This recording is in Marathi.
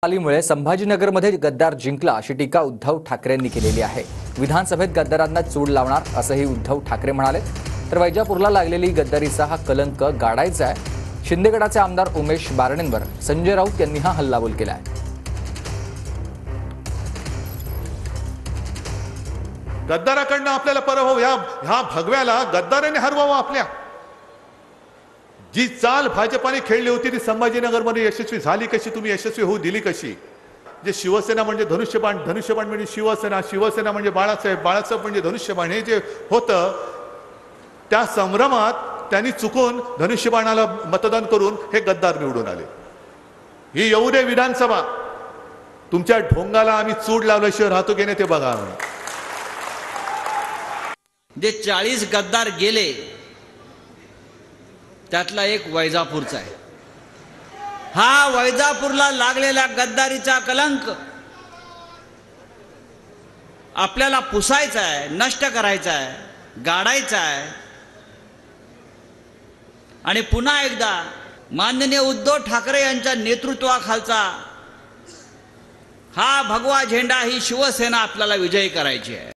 आलीमुळे संभाजीनगरमध्ये गद्दार जिंकला अशी टीका उद्धव ठाकरेंनी केलेली आहे। विधानसभेत गद्दारांना चूड लावणार असंही उद्धव ठाकरे म्हणाले। तर वैजापूरला लागलेली गद्दारीचा हा कलंक गाडायचा आहे। शिंदेगडाचे आमदार उमेश बारणेंवर संजय राऊत यांनी हा हल्लाबोल केला आहे। गद्दाराकडनं आपल्याला पराभव ह्या भगव्याला गद्दाराने हरवावं। आपल्या जी चाल भाजपाने खेळली होती ती संभाजीनगरमध्ये यशस्वी झाली कशी, तुम्ही यशस्वी होऊ दिली कशी? जे शिवसेना म्हणजे धनुष्यबाण, धनुष्यबाण म्हणजे शिवसेना, शिवसेना म्हणजे बाळासाहेब, बाळासाहेब म्हणजे धनुष्यबाण, हे जे होतं त्या संभ्रमात त्यांनी चुकून धनुष्यबाणाला मतदान करून हे गद्दार निवडून आले। ही येऊ दे विधानसभा, तुमच्या ढोंगाला आम्ही चूड लावल्याशिवाय राहतो की नाही ते बघा। जे 40 गद्दार गेले त्यातला एक वैजापूरचा आहे। हा वैजापूरला लागलेला गद्दारीचा कलंक आपल्याला पुसायचा आहे, नष्ट करायचा आहे, गाडायचा आहे आणि पुन्हा एकदा माननीय उद्धव ठाकरे यांच्या नेतृत्वाखालचा हा भगवा झेंडा, ही शिवसेना आपल्याला विजयी करायची आहे।